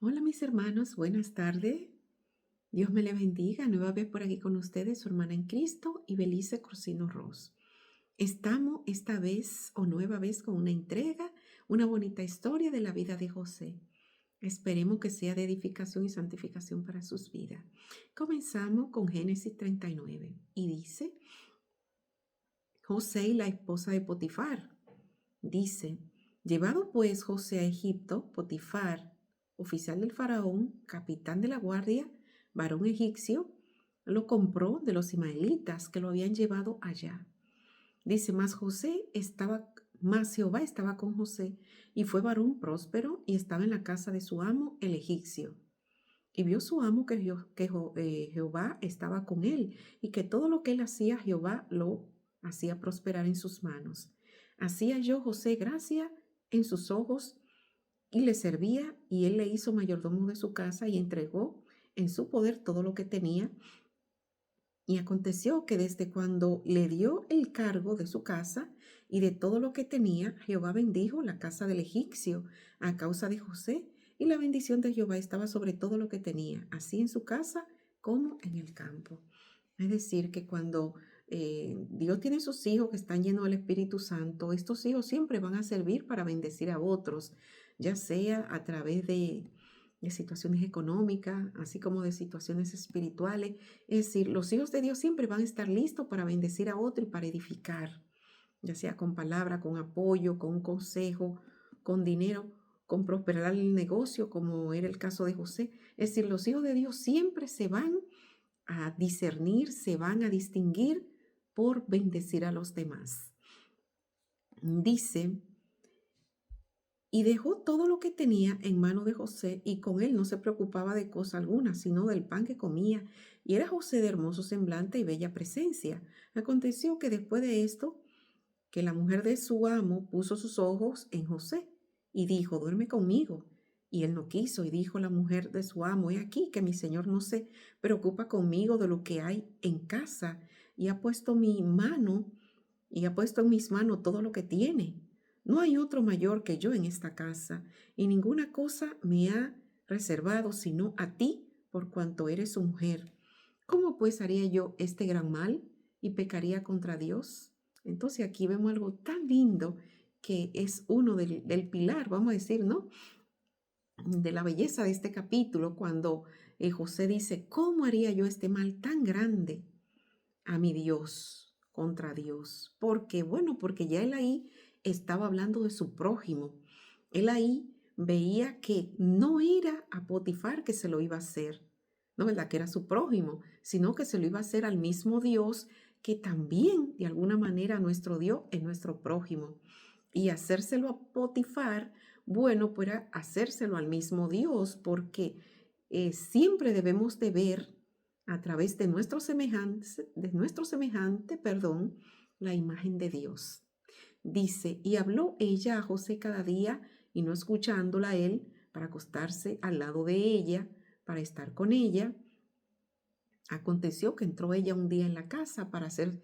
Hola mis hermanos, buenas tardes. Dios me le bendiga. Nueva vez por aquí con ustedes, su hermana en Cristo y Belice Crucino Ross. Estamos esta vez o nueva vez con una entrega, una bonita historia de la vida de José. Esperemos que sea de edificación y santificación para sus vidas. Comenzamos con Génesis 39 y dice, José y la esposa de Potifar. Dice, llevado pues José a Egipto, Potifar, oficial del faraón, capitán de la guardia, varón egipcio, lo compró de los ismaelitas que lo habían llevado allá. Dice, más Jehová estaba con José, y fue varón próspero, y estaba en la casa de su amo, el egipcio. Y vio su amo que Jehová estaba con él, y que todo lo que él hacía, Jehová lo hacía prosperar en sus manos. Así halló José gracia en sus ojos, y le servía, y él le hizo mayordomo de su casa, y entregó en su poder todo lo que tenía. Y aconteció que desde cuando le dio el cargo de su casa y de todo lo que tenía, Jehová bendijo la casa del egipcio a causa de José, y la bendición de Jehová estaba sobre todo lo que tenía, así en su casa como en el campo. Es decir, que cuando Dios tiene sus hijos que están llenos del Espíritu Santo, estos hijos siempre van a servir para bendecir a otros, ya sea a través de situaciones económicas, así como de situaciones espirituales. Es decir, los hijos de Dios siempre van a estar listos para bendecir a otro y para edificar, ya sea con palabra, con apoyo, con un consejo, con dinero, con prosperar el negocio, como era el caso de José. Es decir, los hijos de Dios siempre se van a discernir, se van a distinguir por bendecir a los demás. Dice, y dejó todo lo que tenía en mano de José, y con él no se preocupaba de cosa alguna, sino del pan que comía. Y era José de hermoso semblante y bella presencia. Aconteció que después de esto, que la mujer de su amo puso sus ojos en José y dijo, duerme conmigo. Y él no quiso, y dijo la mujer de su amo, he aquí que mi señor no se preocupa conmigo de lo que hay en casa, y ha puesto en mis manos todo lo que tiene. No hay otro mayor que yo en esta casa, y ninguna cosa me ha reservado sino a ti, por cuanto eres su mujer. ¿Cómo pues haría yo este gran mal y pecaría contra Dios? Entonces aquí vemos algo tan lindo que es uno del pilar, vamos a decir, ¿no? De la belleza de este capítulo, cuando José dice, ¿cómo haría yo este mal tan grande a mi Dios, contra Dios? Porque, bueno, porque ya él ahí estaba hablando de su prójimo. Él ahí veía que no era a Potifar que se lo iba a hacer, no verdad que era su prójimo, sino que se lo iba a hacer al mismo Dios, que también de alguna manera nuestro Dios es nuestro prójimo. Y hacérselo a Potifar, bueno, pues era hacérselo al mismo Dios, porque siempre debemos de ver a través de nuestro semejante, perdón, la imagen de Dios. Dice, y habló ella a José cada día, y no escuchándola él, para acostarse al lado de ella, para estar con ella. Aconteció que entró él un día en la casa para hacer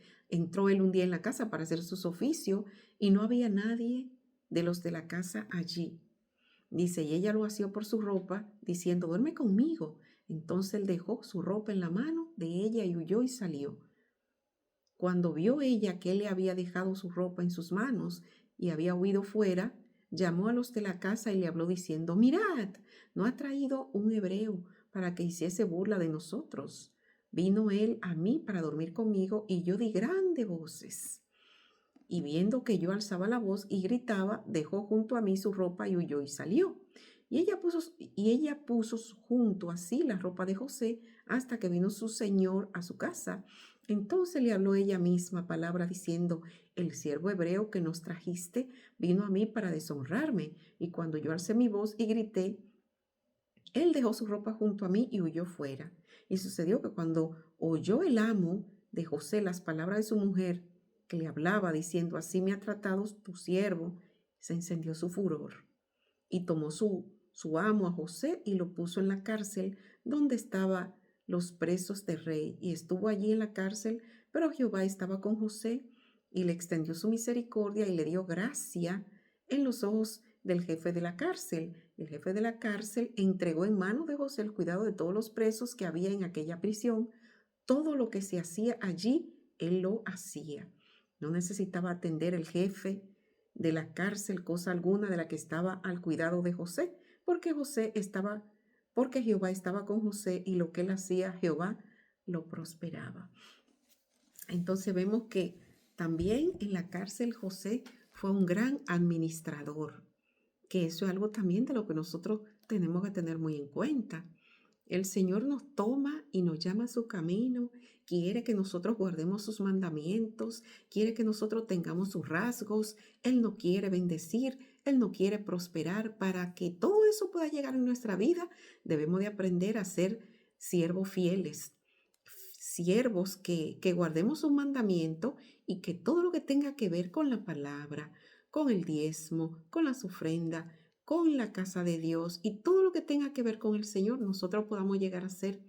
sus oficios, y no había nadie de los de la casa allí. Dice, y ella lo asió por su ropa, diciendo, duerme conmigo. Entonces él dejó su ropa en la mano de ella y huyó y salió. Cuando vio ella que él le había dejado su ropa en sus manos y había huido fuera, llamó a los de la casa y le habló diciendo, mirad, ¿no ha traído un hebreo para que hiciese burla de nosotros? Vino él a mí para dormir conmigo, y yo di grandes voces. Y viendo que yo alzaba la voz y gritaba, dejó junto a mí su ropa y huyó y salió. Y ella puso junto a sí la ropa de José hasta que vino su señor a su casa. Entonces le habló ella misma palabra diciendo, el siervo hebreo que nos trajiste vino a mí para deshonrarme. Y cuando yo alcé mi voz y grité, él dejó su ropa junto a mí y huyó fuera. Y sucedió que cuando oyó el amo de José las palabras de su mujer, que le hablaba diciendo, así me ha tratado tu siervo, se encendió su furor. Y tomó su amo a José y lo puso en la cárcel donde estaban los presos del rey. Y estuvo allí en la cárcel, pero Jehová estaba con José y le extendió su misericordia y le dio gracia en los ojos del jefe de la cárcel, el jefe de la cárcel, entregó en manos de José el cuidado de todos los presos que había en aquella prisión. Todo lo que se hacía allí, él lo hacía. No necesitaba atender el jefe de la cárcel cosa alguna de la que estaba al cuidado de José, porque porque Jehová estaba con José y lo que él hacía, Jehová lo prosperaba. Entonces vemos que también en la cárcel José fue un gran administrador, que eso es algo también de lo que nosotros tenemos que tener muy en cuenta. El Señor nos toma y nos llama a su camino, quiere que nosotros guardemos sus mandamientos, quiere que nosotros tengamos sus rasgos, Él nos quiere bendecir, Él nos quiere prosperar. Para que todo eso pueda llegar en nuestra vida, debemos de aprender a ser siervos fieles, siervos que guardemos sus mandamientos y que todo lo que tenga que ver con la palabra, con el diezmo, con las ofrendas, con la casa de Dios y todo lo que tenga que ver con el Señor, nosotros podamos llegar a ser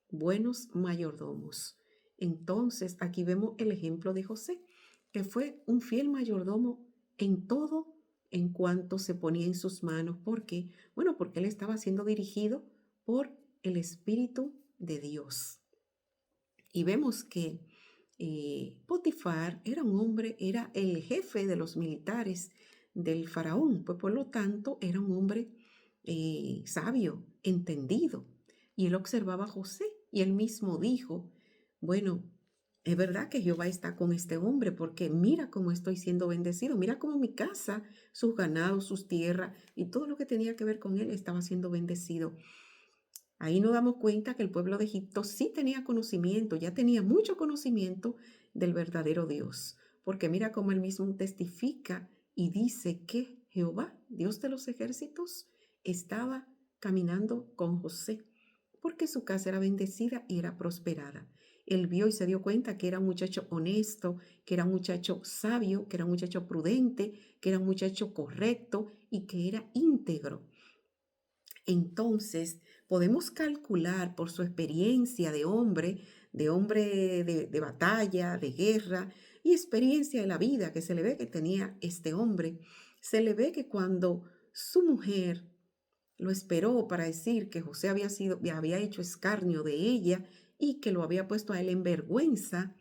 buenos mayordomos. Entonces, aquí vemos el ejemplo de José, que fue un fiel mayordomo en todo en cuanto se ponía en sus manos. ¿Por qué? Bueno, porque él estaba siendo dirigido por el Espíritu de Dios. Y vemos que Potifar era un hombre, era el jefe de los militares del faraón, pues por lo tanto era un hombre sabio, entendido. Y él observaba a José y él mismo dijo, bueno, es verdad que Jehová está con este hombre porque mira cómo estoy siendo bendecido, mira cómo mi casa, sus ganados, sus tierras y todo lo que tenía que ver con él estaba siendo bendecido. Ahí nos damos cuenta que el pueblo de Egipto sí tenía conocimiento, ya tenía mucho conocimiento del verdadero Dios, porque mira cómo él mismo testifica y dice que Jehová, Dios de los ejércitos, estaba caminando con José, porque su casa era bendecida y era prosperada. Él vio y se dio cuenta que era un muchacho honesto, que era un muchacho sabio, que era un muchacho prudente, que era un muchacho correcto y que era íntegro. Entonces, podemos calcular por su experiencia de batalla, de guerra y experiencia de la vida que se le ve que tenía este hombre, se le ve que cuando su mujer lo esperó para decir que José había hecho escarnio de ella y que lo había puesto a él en vergüenza,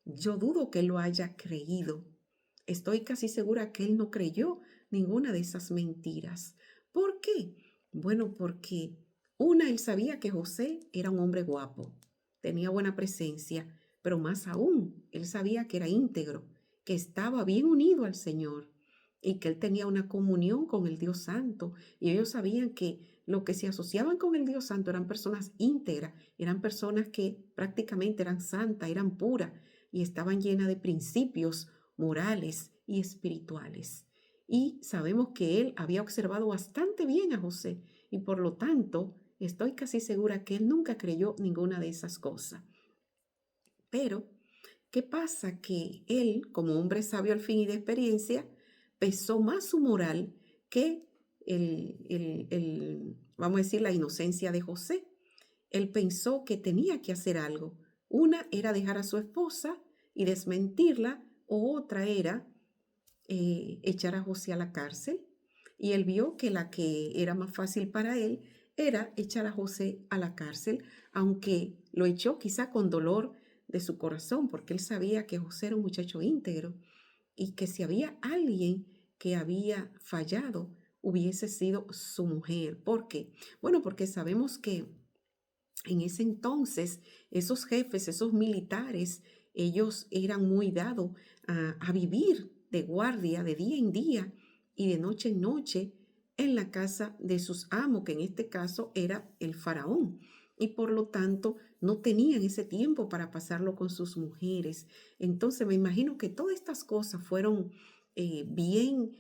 yo dudo que él lo haya creído. Estoy casi segura que él no creyó ninguna de esas mentiras. ¿Por qué? Bueno, porque él sabía que José era un hombre guapo, tenía buena presencia, pero más aún, él sabía que era íntegro, que estaba bien unido al Señor y que él tenía una comunión con el Dios Santo. Y ellos sabían que los que se asociaban con el Dios Santo eran personas íntegras, eran personas que prácticamente eran santas, eran puras y estaban llenas de principios morales y espirituales. Y sabemos que él había observado bastante bien a José y por lo tanto estoy casi segura que él nunca creyó ninguna de esas cosas. Pero, ¿qué pasa? Que él, como hombre sabio al fin y de experiencia, pesó más su moral que vamos a decir, la inocencia de José. Él pensó que tenía que hacer algo. Una era dejar a su esposa y desmentirla, o otra era echar a José a la cárcel. Y él vio que la que era más fácil para él era echar a José a la cárcel, aunque lo echó quizá con dolor de su corazón, porque él sabía que José era un muchacho íntegro y que si había alguien que había fallado, hubiese sido su mujer. ¿Por qué? Bueno, porque sabemos que en ese entonces esos jefes, esos militares, ellos eran muy dados a vivir de guardia de día en día y de noche en noche en la casa de sus amos, que en este caso era el faraón. Y por lo tanto no tenían ese tiempo para pasarlo con sus mujeres. Entonces me imagino que todas estas cosas fueron bien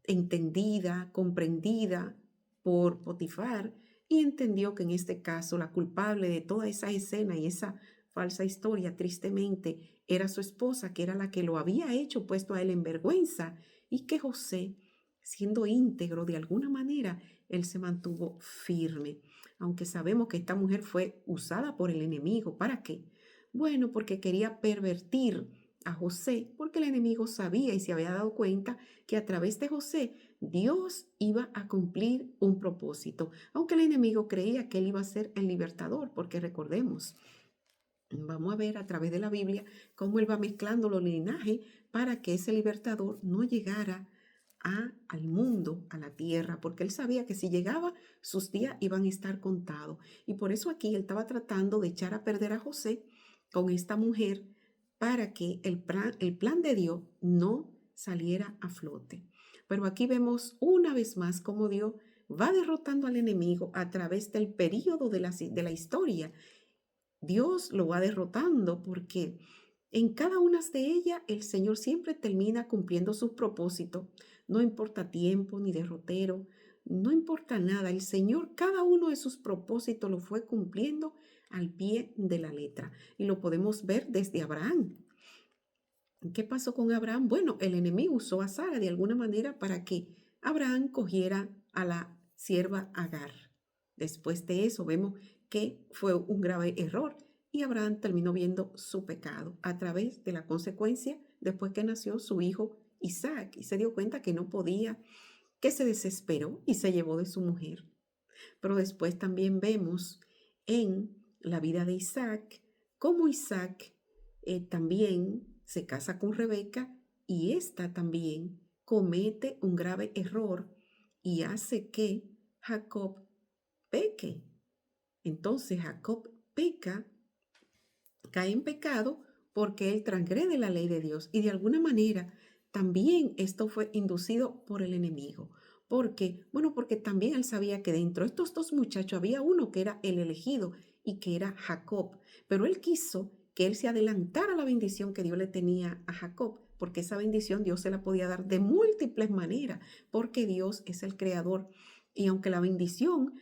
entendidas, comprendidas por Potifar, y entendió que en este caso la culpable de toda esa escena y esa falsa historia, tristemente, era su esposa, que era la que lo había hecho, puesto a él en vergüenza, y que José, siendo íntegro de alguna manera, él se mantuvo firme. Aunque sabemos que esta mujer fue usada por el enemigo. ¿Para qué? Bueno, porque quería pervertir a José, porque el enemigo sabía y se había dado cuenta que a través de José Dios iba a cumplir un propósito, aunque el enemigo creía que él iba a ser el libertador, porque recordemos, vamos a ver a través de la Biblia cómo él va mezclando los linajes para que ese libertador no llegara al mundo, a la tierra, porque él sabía que si llegaba, sus días iban a estar contados. Y por eso aquí él estaba tratando de echar a perder a José con esta mujer para que el plan de Dios no saliera a flote. Pero aquí vemos una vez más cómo Dios va derrotando al enemigo a través del período de la historia. Dios lo va derrotando porque en cada una de ellas el Señor siempre termina cumpliendo sus propósitos. No importa tiempo ni derrotero, no importa nada. El Señor cada uno de sus propósitos lo fue cumpliendo al pie de la letra. Y lo podemos ver desde Abraham. ¿Qué pasó con Abraham? Bueno, el enemigo usó a Sara de alguna manera para que Abraham cogiera a la sierva Agar. Después de eso vemos que fue un grave error y Abraham terminó viendo su pecado a través de la consecuencia después que nació su hijo Isaac y se dio cuenta que no podía, que se desesperó y se llevó de su mujer. Pero después también vemos en la vida de Isaac cómo Isaac también se casa con Rebeca y ésta también comete un grave error y hace que Jacob peque. Entonces Jacob peca, cae en pecado porque él transgrede la ley de Dios y de alguna manera también esto fue inducido por el enemigo. Porque, bueno, porque también él sabía que dentro de estos dos muchachos había uno que era el elegido y que era Jacob, pero él quiso que él se adelantara a la bendición que Dios le tenía a Jacob, porque esa bendición Dios se la podía dar de múltiples maneras, porque Dios es el creador. Y aunque la bendición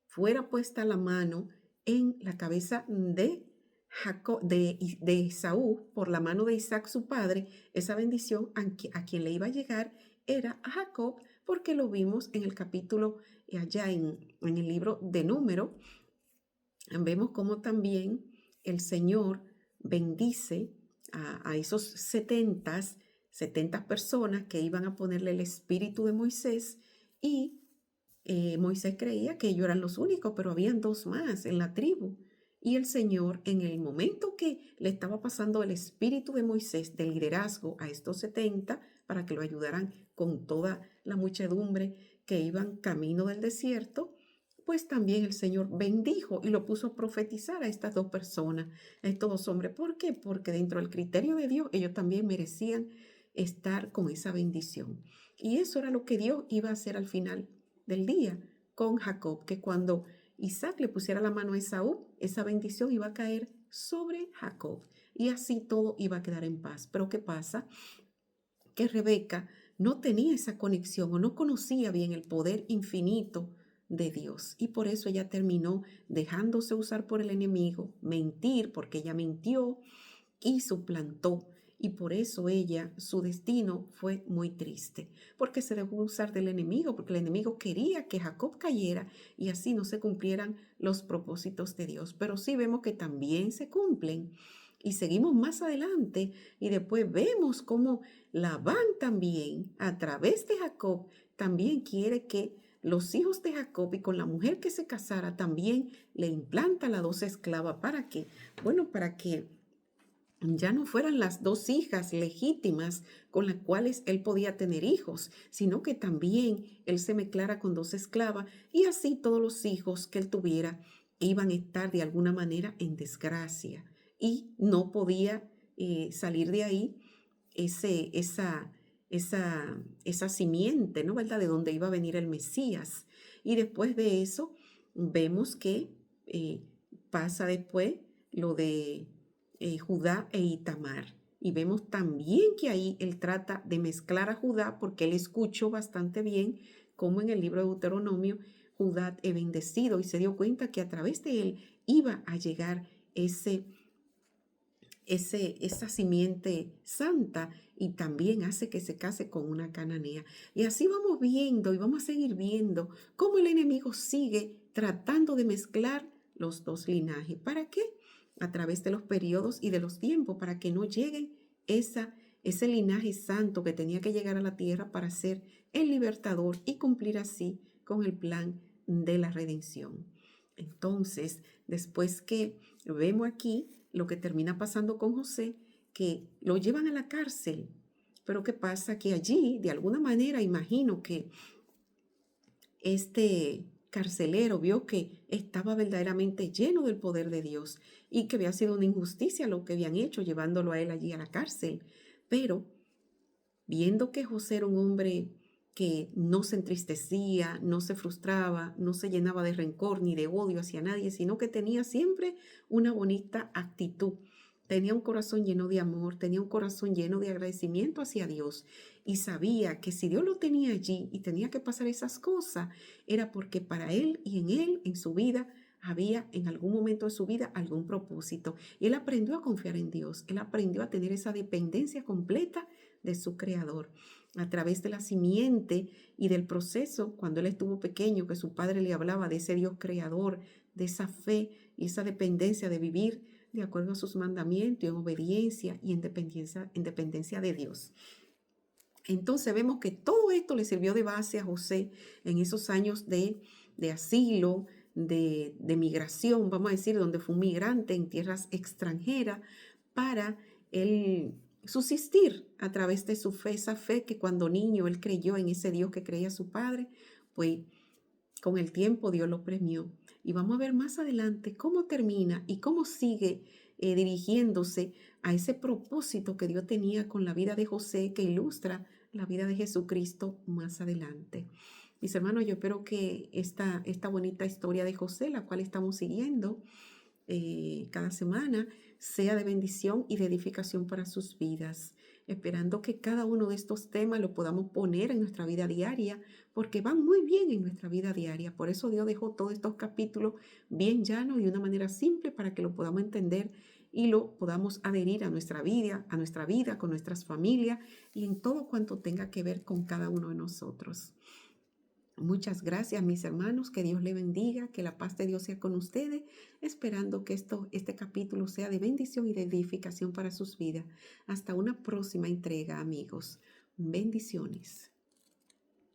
fuera puesta la mano en la cabeza de Jacob, de Esaú, por la mano de Isaac su padre, esa bendición a quien le iba a llegar era a Jacob, porque lo vimos en el capítulo allá en el libro de Número. Vemos cómo también el Señor bendice a esos 70 personas que iban a ponerle el espíritu de Moisés y Moisés creía que ellos eran los únicos, pero habían dos más en la tribu. Y el Señor, en el momento que le estaba pasando el espíritu de Moisés del liderazgo a estos 70 para que lo ayudaran con toda la muchedumbre que iban camino del desierto, pues también el Señor bendijo y lo puso a profetizar a estas dos personas, a estos dos hombres. ¿Por qué? Porque dentro del criterio de Dios ellos también merecían estar con esa bendición. Y eso era lo que Dios iba a hacer al final del día con Jacob, que cuando Isaac le pusiera la mano a Esaú, esa bendición iba a caer sobre Jacob y así todo iba a quedar en paz. Pero ¿qué pasa? Que Rebeca no tenía esa conexión o no conocía bien el poder infinito de Dios y por eso ella terminó dejándose usar por el enemigo, mentir porque ella mintió y suplantó. Y por eso ella, su destino fue muy triste, porque se dejó usar del enemigo, porque el enemigo quería que Jacob cayera y así no se cumplieran los propósitos de Dios. Pero sí vemos que también se cumplen. Y seguimos más adelante y después vemos cómo Labán también, a través de Jacob, también quiere que los hijos de Jacob y con la mujer que se casara también le implanta las dos esclavas. ¿Para qué? Bueno, para que ya no fueran las dos hijas legítimas con las cuales él podía tener hijos, sino que también él se mezclara con dos esclavas y así todos los hijos que él tuviera iban a estar de alguna manera en desgracia y no podía salir de ahí esa simiente, ¿no? ¿Verdad? De donde iba a venir el Mesías. Y después de eso vemos que pasa después lo de Judá e Itamar. Y vemos también que ahí él trata de mezclar a Judá porque él escuchó bastante bien cómo en el libro de Deuteronomio Judá es bendecido y se dio cuenta que a través de él iba a llegar esa simiente santa y también hace que se case con una cananea. Y así vamos viendo y vamos a seguir viendo cómo el enemigo sigue tratando de mezclar los dos linajes. ¿Para qué? A través de los periodos y de los tiempos, para que no lleguen esa, ese linaje santo que tenía que llegar a la tierra para ser el libertador y cumplir así con el plan de la redención. Entonces, después que vemos aquí lo que termina pasando con José, que lo llevan a la cárcel, pero ¿qué pasa? Que allí, de alguna manera, imagino que este carcelero vio que estaba verdaderamente lleno del poder de Dios y que había sido una injusticia lo que habían hecho llevándolo a él allí a la cárcel. Pero viendo que José era un hombre que no se entristecía, no se frustraba, no se llenaba de rencor ni de odio hacia nadie, sino que tenía siempre una bonita actitud. Tenía un corazón lleno de amor, tenía un corazón lleno de agradecimiento hacia Dios y sabía que si Dios lo tenía allí y tenía que pasar esas cosas, era porque para él y en él, en su vida, había en algún momento de su vida algún propósito. Y él aprendió a confiar en Dios, él aprendió a tener esa dependencia completa de su creador. A través de la simiente y del proceso, cuando él estuvo pequeño, que su padre le hablaba de ese Dios creador, de esa fe y esa dependencia de vivir de acuerdo a sus mandamientos, en obediencia y en dependencia de Dios. Entonces vemos que todo esto le sirvió de base a José en esos años de asilo, de migración, vamos a decir, donde fue un migrante en tierras extranjeras para él subsistir a través de su fe, esa fe que cuando niño él creyó en ese Dios que creía su padre, pues con el tiempo Dios lo premió. Y vamos a ver más adelante cómo termina y cómo sigue dirigiéndose a ese propósito que Dios tenía con la vida de José, que ilustra la vida de Jesucristo más adelante. Mis hermanos, yo espero que esta bonita historia de José, la cual estamos siguiendo cada semana, sea de bendición y de edificación para sus vidas, esperando que cada uno de estos temas lo podamos poner en nuestra vida diaria, porque van muy bien en nuestra vida diaria. Por eso Dios dejó todos estos capítulos bien llanos y de una manera simple para que lo podamos entender y lo podamos adherir a nuestra vida con nuestras familias y en todo cuanto tenga que ver con cada uno de nosotros. Muchas gracias, mis hermanos, que Dios le bendiga, que la paz de Dios sea con ustedes, esperando que este capítulo sea de bendición y de edificación para sus vidas. Hasta una próxima entrega, amigos. Bendiciones.